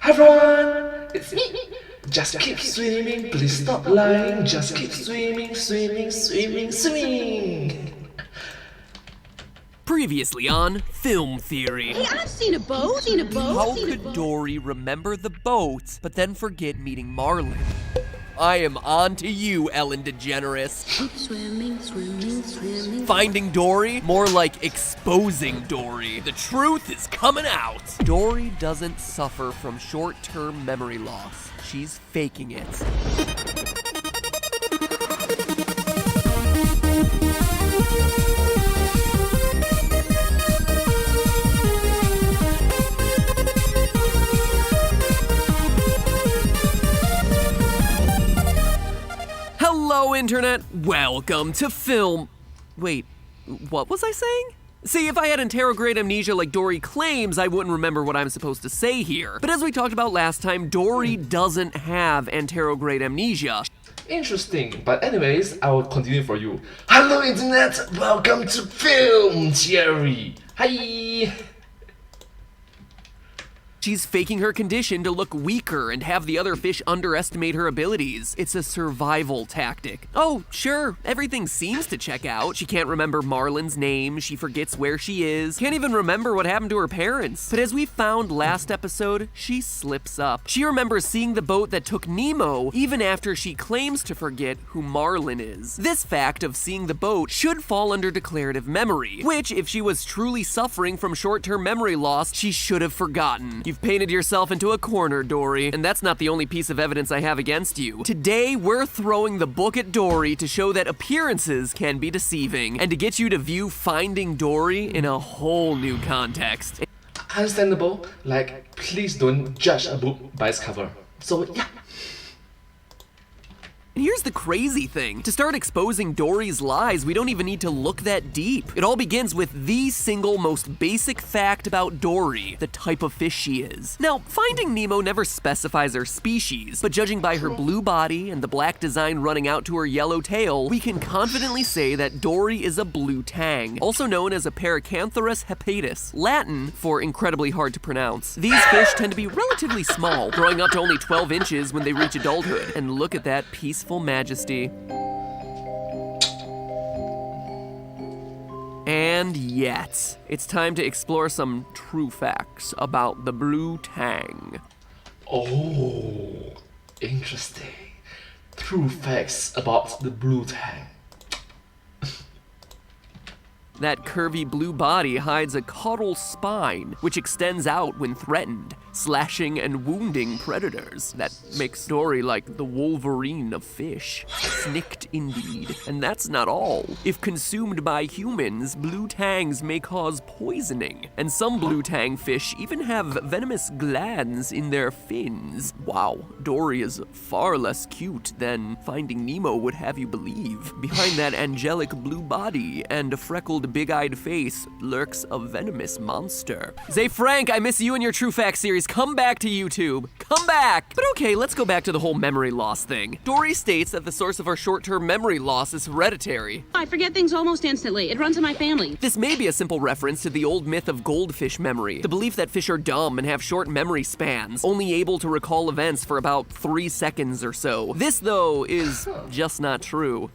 Hi everyone, it's me. Just keep swimming, please stop lying. Just keep swimming, swimming, swimming, swimming. Previously on Film Theory. Hey, I've seen a boat. How could Dory remember the boat, but then forget meeting Marlin? I am on to you, Ellen DeGeneres. Keep swimming, swimming, swimming. Finding Dory? More like exposing Dory. The truth is coming out. Dory doesn't suffer from short-term memory loss. She's faking it. Hello, Internet. Welcome to Film... Wait, what was I saying? See, if I had anterograde amnesia like Dory claims, I wouldn't remember what I'm supposed to say here. But as we talked about last time, Dory doesn't have anterograde amnesia. Interesting, but anyways, I will continue for you. Hello Internet, welcome to Film Theory. Hi. She's faking her condition to look weaker and have the other fish underestimate her abilities. It's a survival tactic. Oh, sure, everything seems to check out. She can't remember Marlin's name, she forgets where she is, can't even remember what happened to her parents. But as we found last episode, she slips up. She remembers seeing the boat that took Nemo, even after she claims to forget who Marlin is. This fact of seeing the boat should fall under declarative memory, which, if she was truly suffering from short-term memory loss, she should have forgotten. You've painted yourself into a corner, Dory, and that's not the only piece of evidence I have against you. Today, we're throwing the book at Dory to show that appearances can be deceiving, and to get you to view Finding Dory in a whole new context. Understandable, like please don't judge a book by its cover. So yeah. And here's the crazy thing. To start exposing Dory's lies, we don't even need to look that deep. It all begins with the single most basic fact about Dory, the type of fish she is. Now, Finding Nemo never specifies her species, but judging by her blue body and the black design running out to her yellow tail, we can confidently say that Dory is a blue tang, also known as a Paracantharus hepatus, Latin for incredibly hard to pronounce. These fish tend to be relatively small, growing up to only 12 inches when they reach adulthood. And look at that peaceful majesty. And yet, it's time to explore some true facts about the blue tang. Oh, interesting. True facts about the blue tang. That curvy blue body hides a caudal spine, which extends out when threatened, slashing and wounding predators. That makes Dory like the Wolverine of fish. Snicked indeed. And that's not all. If consumed by humans, blue tangs may cause poisoning. And some blue tang fish even have venomous glands in their fins. Wow, Dory is far less cute than Finding Nemo would have you believe. Behind that angelic blue body and a freckled big-eyed face lurks a venomous monster. Zay Frank, I miss you and your True Facts series. Come back to YouTube. Come back! But okay, let's go back to the whole memory loss thing. Dory states that the source of her short-term memory loss is hereditary. I forget things almost instantly. It runs in my family. This may be a simple reference to the old myth of goldfish memory, the belief that fish are dumb and have short memory spans, only able to recall events for about 3 seconds or so. This, though, is just not true.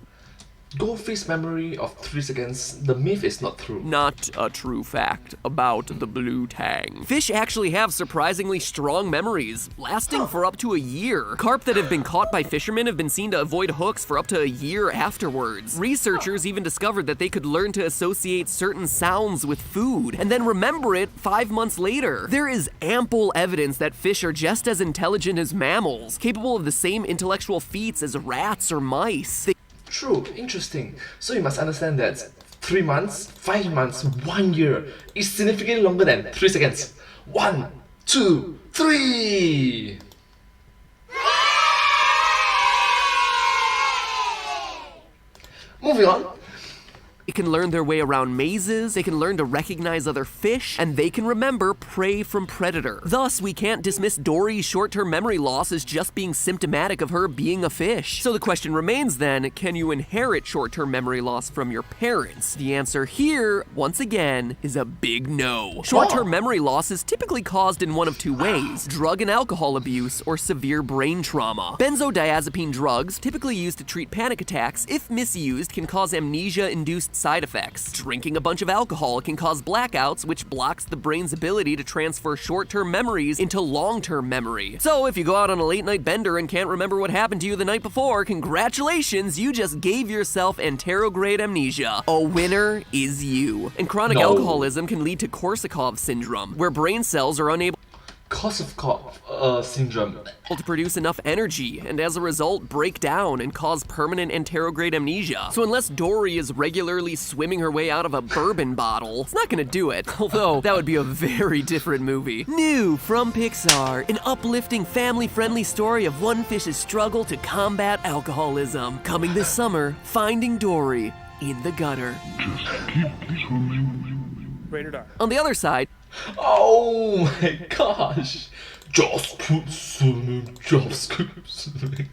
Goldfish memory of 3 seconds, the myth is not true. Not a true fact about the blue tang. Fish actually have surprisingly strong memories, lasting for up to a year. Carp that have been caught by fishermen have been seen to avoid hooks for up to a year afterwards. Researchers even discovered that they could learn to associate certain sounds with food, and then remember it 5 months later. There is ample evidence that fish are just as intelligent as mammals, capable of the same intellectual feats as rats or mice. True, interesting. So you must understand that 3 months, 5 months, 1 year is significantly longer than 3 seconds. 1, 2, 3! Moving on. It can learn their way around mazes, they can learn to recognize other fish, and they can remember prey from predator. Thus, we can't dismiss Dory's short-term memory loss as just being symptomatic of her being a fish. So the question remains then, can you inherit short-term memory loss from your parents? The answer here, once again, is a big no. Short-term memory loss is typically caused in one of two ways: drug and alcohol abuse or severe brain trauma. Benzodiazepine drugs, typically used to treat panic attacks, if misused, can cause amnesia-induced side effects. Drinking a bunch of alcohol can cause blackouts, which blocks the brain's ability to transfer short-term memories into long-term memory. So if you go out on a late-night bender and can't remember what happened to you the night before, congratulations, you just gave yourself anterograde amnesia. A winner is you. And chronic alcoholism can lead to Korsakoff syndrome, where brain cells are unable Korsakoff syndrome. to produce enough energy, and as a result, break down and cause permanent anterograde amnesia. So unless Dory is regularly swimming her way out of a bourbon bottle, it's not gonna do it. Although, that would be a very different movie. New from Pixar, an uplifting, family-friendly story of one fish's struggle to combat alcoholism. Coming this summer, Finding Dory in the gutter. Rated R. On the other side, Oh my gosh. Just keep swimming, just keep swimming.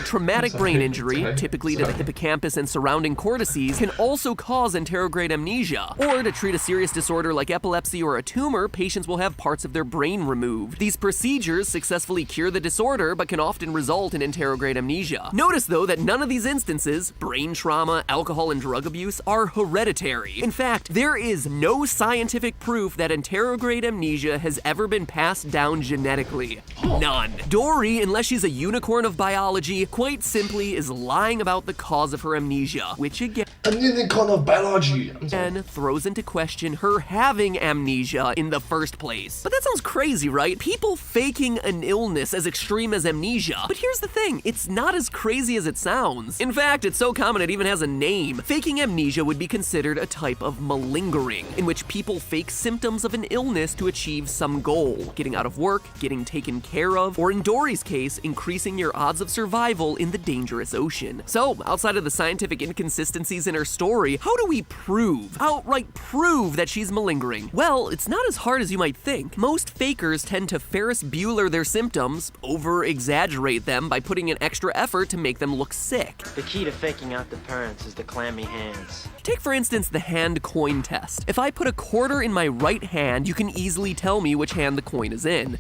traumatic brain injury, Sorry. typically to the hippocampus and surrounding cortices, can also cause anterograde amnesia. Or to treat a serious disorder like epilepsy or a tumor, patients will have parts of their brain removed. These procedures successfully cure the disorder, but can often result in anterograde amnesia. Notice though that none of these instances, brain trauma, alcohol, and drug abuse, are hereditary. In fact, there is no scientific proof that anterograde amnesia has ever been passed down genetically. None. Dory, unless she's a unicorn of biology, quite simply is lying about the cause of her amnesia, which again A unicorn of biology. I'm sorry. throws into question her having amnesia in the first place. But that sounds crazy, right? People faking an illness as extreme as amnesia. But here's the thing, it's not as crazy as it sounds. In fact, it's so common it even has a name. Faking amnesia would be considered a type of malingering, in which people fake symptoms of an illness to achieve some goal, getting out of work, getting taken care of, or in Dory's case, increasing your odds of survival in the dangerous ocean. So, outside of the scientific inconsistencies in her story, how do we outright prove that she's malingering? Well, it's not as hard as you might think. Most fakers tend to Ferris Bueller their symptoms, over-exaggerate them by putting in extra effort to make them look sick. The key to faking out the parents is the clammy hands. Take for instance the hand coin test. If I put a quarter in my right hand, you can easily tell me which hand the coin is in.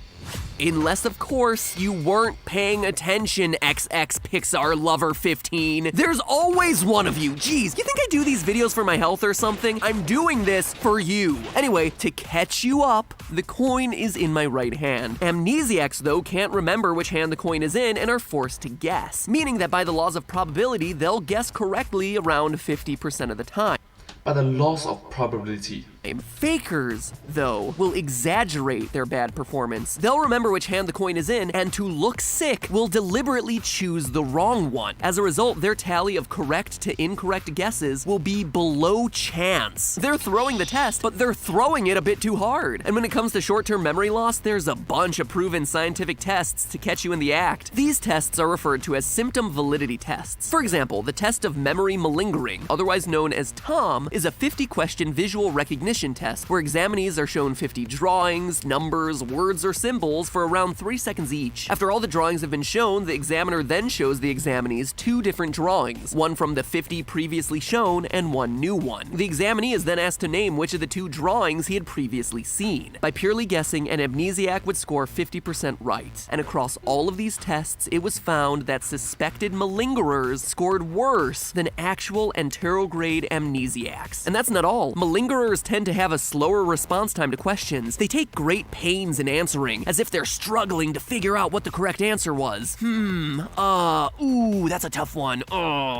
Unless, of course, you weren't paying attention, XX Pixar Lover 15. There's always one of you. Jeez, you think I do these videos for my health or something? I'm doing this for you. Anyway, to catch you up, the coin is in my right hand. Amnesiacs, though, can't remember which hand the coin is in and are forced to guess, meaning that by the laws of probability, they'll guess correctly around 50% of the time. By the loss of probability. Fakers, though, will exaggerate their bad performance. They'll remember which hand the coin is in, and to look sick, will deliberately choose the wrong one. As a result, their tally of correct to incorrect guesses will be below chance. They're throwing the test, but they're throwing it a bit too hard. And when it comes to short-term memory loss, there's a bunch of proven scientific tests to catch you in the act. These tests are referred to as symptom validity tests. For example, the test of memory malingering, otherwise known as TOM, is a 50-question visual recognition test where examinees are shown 50 drawings, numbers, words, or symbols for around 3 seconds each. After all the drawings have been shown, the examiner then shows the examinees 2 different drawings, one from the 50 previously shown and one new one. The examinee is then asked to name which of the 2 drawings he had previously seen. By purely guessing, an amnesiac would score 50% right. And across all of these tests, it was found that suspected malingerers scored worse than actual anterograde amnesiacs. And that's not all. Malingerers tend to have a slower response time to questions. They take great pains in answering, as if they're struggling to figure out what the correct answer was. That's a tough one.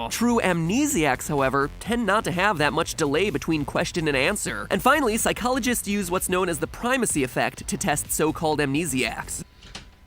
True amnesiacs, however, tend not to have that much delay between question and answer. And finally, psychologists use what's known as the primacy effect to test so-called amnesiacs.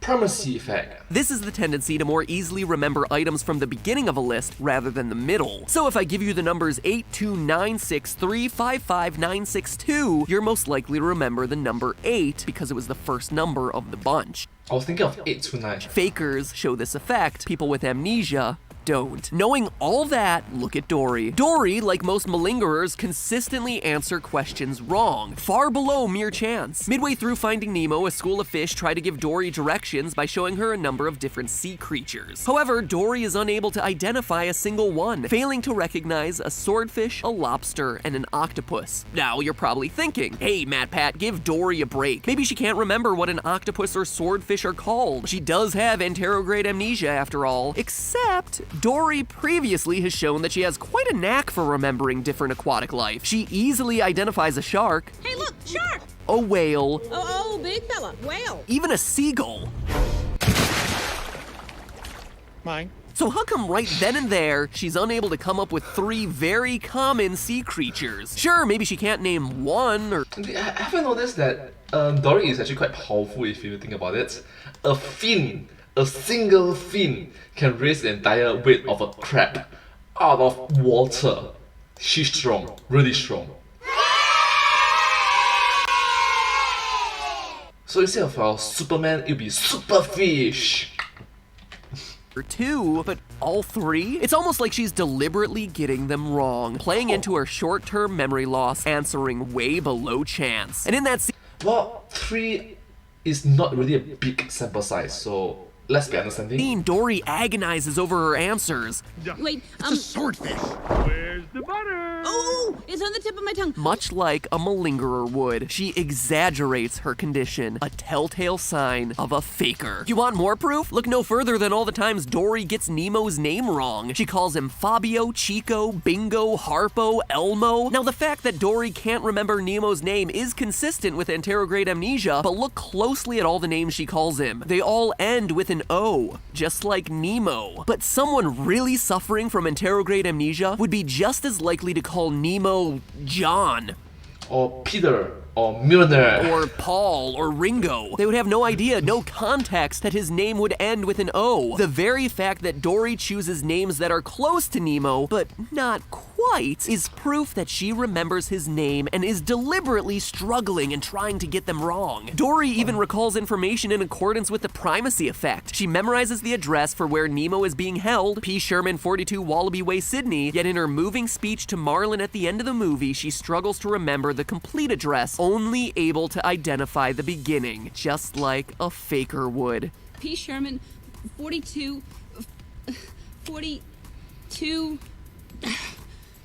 Primacy effect. This is the tendency to more easily remember items from the beginning of a list rather than the middle. So if I give you the numbers 82963555962, you're most likely to remember the number 8 because it was the first number of the bunch. I was thinking of 829. Fakers show this effect. People with amnesia don't. Knowing all that, look at Dory. Dory, like most malingerers, consistently answer questions wrong, far below mere chance. Midway through Finding Nemo, a school of fish try to give Dory directions by showing her a number of different sea creatures. However, Dory is unable to identify a single one, failing to recognize a swordfish, a lobster, and an octopus. Now, you're probably thinking, hey, MatPat, give Dory a break. Maybe she can't remember what an octopus or swordfish are called. She does have anterograde amnesia after all. Except, Dory previously has shown that she has quite a knack for remembering different aquatic life. She easily identifies a shark, Hey, look, shark! a whale, Oh, big fella, whale. even a seagull. Mine. So how come right then and there, she's unable to come up with 3 very common sea creatures? Sure, maybe she can't name one or... Have you noticed that Dory is actually quite powerful if you think about it? A fin, a single fin, can raise the entire weight of a crab out of water. She's strong, really strong. So instead of our Superman, it'll be Superfish. or 2, but all 3? It's almost like she's deliberately getting them wrong, playing into her short-term memory loss, answering way below chance. And in that scene, Well, 3 is not really a big sample size, so let's be understanding. Dory agonizes over her answers, Wait, It's a swordfish. Where's the butter? oh, it's on the tip of my tongue. much like a malingerer would. She exaggerates her condition, a telltale sign of a faker. You want more proof? Look no further than all the times Dory gets Nemo's name wrong. She calls him Fabio, Chico, Bingo, Harpo, Elmo. Now the fact that Dory can't remember Nemo's name is consistent with anterograde amnesia, but look closely at all the names she calls him. They all end with an O, just like Nemo. But someone really suffering from anterograde amnesia would be just as likely to call Nemo John, Or Peter, or Millionaire. or Paul, or Ringo. They would have no idea, no context that his name would end with an O. The very fact that Dory chooses names that are close to Nemo, but not quite, is proof that she remembers his name and is deliberately struggling and trying to get them wrong. Dory even recalls information in accordance with the primacy effect. She memorizes the address for where Nemo is being held, P. Sherman 42 Wallaby Way, Sydney, yet in her moving speech to Marlin at the end of the movie, she struggles to remember the complete address, only able to identify the beginning, just like a faker would. P. Sherman, 42.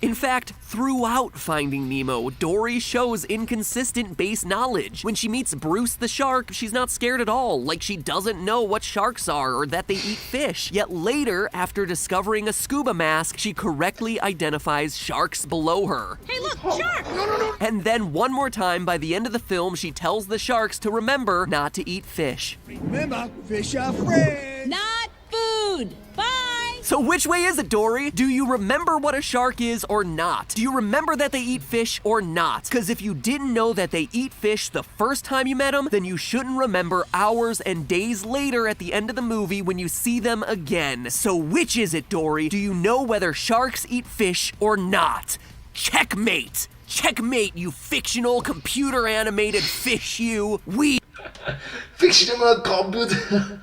In fact, throughout Finding Nemo, Dory shows inconsistent base knowledge. When she meets Bruce the shark, she's not scared at all, like she doesn't know what sharks are or that they eat fish. Yet later, after discovering a scuba mask, she correctly identifies sharks below her. Hey, look, shark! And then one more time, by the end of the film, she tells the sharks to remember not to eat fish. Remember, fish are friends. Not food. Bye. So which way is it, Dory? Do you remember what a shark is or not? Do you remember that they eat fish or not? Because if you didn't know that they eat fish the first time you met them, then you shouldn't remember hours and days later at the end of the movie when you see them again. So which is it, Dory? Do you know whether sharks eat fish or not? Checkmate! Checkmate, you fictional computer-animated fish, you! We Fictional computer.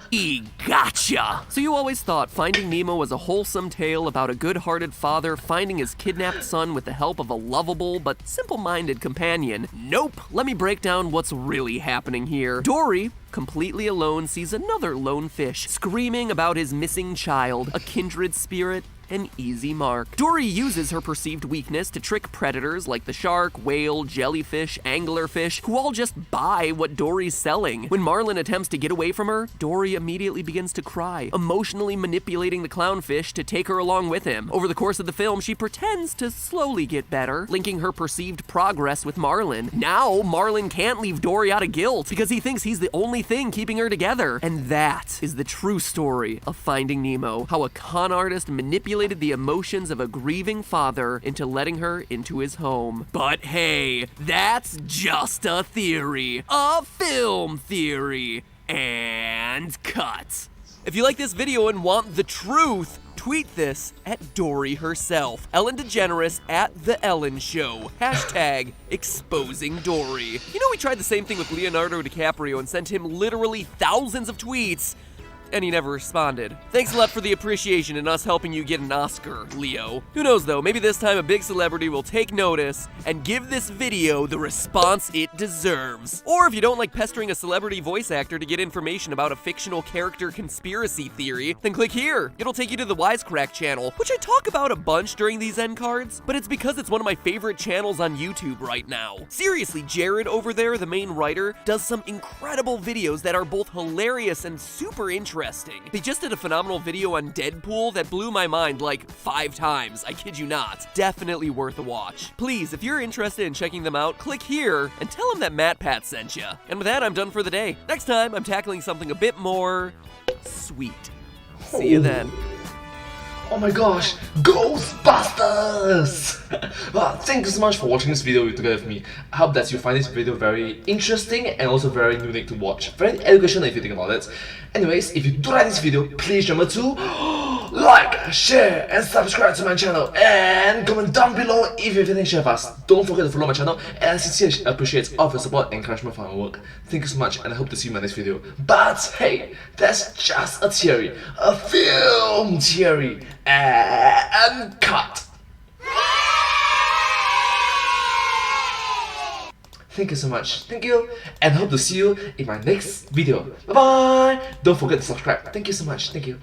gotcha! So you always thought Finding Nemo was a wholesome tale about a good-hearted father finding his kidnapped son with the help of a lovable but simple-minded companion. Nope! Let me break down what's really happening here. Dory, completely alone, sees another lone fish screaming about his missing child, a kindred spirit, an easy mark. Dory uses her perceived weakness to trick predators like the shark, whale, jellyfish, anglerfish, who all just buy what Dory's selling. When Marlin attempts to get away from her, Dory immediately begins to cry, emotionally manipulating the clownfish to take her along with him. Over the course of the film, she pretends to slowly get better, linking her perceived progress with Marlin. Now, Marlin can't leave Dory out of guilt because he thinks he's the only thing keeping her together. And that is the true story of Finding Nemo, how a con artist manipulated the emotions of a grieving father into letting her into his home. But hey, that's just a theory. A film theory. And cut. If you like this video and want the truth, tweet this at Dory herself. Ellen DeGeneres at The Ellen Show. Hashtag exposing Dory. You know, we tried the same thing with Leonardo DiCaprio and sent him literally thousands of tweets. and he never responded. Thanks a lot for the appreciation and us helping you get an Oscar, Leo. Who knows though, maybe this time a big celebrity will take notice and give this video the response it deserves. Or if you don't like pestering a celebrity voice actor to get information about a fictional character conspiracy theory, then click here. It'll take you to the Wisecrack channel, which I talk about a bunch during these end cards, but it's because it's one of my favorite channels on YouTube right now. Seriously, Jared over there, the main writer, does some incredible videos that are both hilarious and super interesting. They just did a phenomenal video on Deadpool that blew my mind like 5 times, I kid you not. Definitely worth a watch. Please, if you're interested in checking them out, click here and tell them that MattPat sent ya. And with that, I'm done for the day. Next time, I'm tackling something a bit more sweet. See you then. Oh my gosh, Ghostbusters! Thank you so much for watching this video together with me. I hope that you find this video very interesting and also very unique to watch. Very educational if you think about it. Anyways, if you do like this video, please remember to like, share and subscribe to my channel and comment down below if you have anything to share with us. Don't forget to follow my channel and I sincerely appreciate all of your support and encouragement for my work. Thank you so much and I hope to see you in my next video. But hey, that's just a theory, a film theory, and cut. Thank you so much. Thank you, and hope to see you in my next video. Bye bye. Don't forget to subscribe. Thank you so much. Thank you.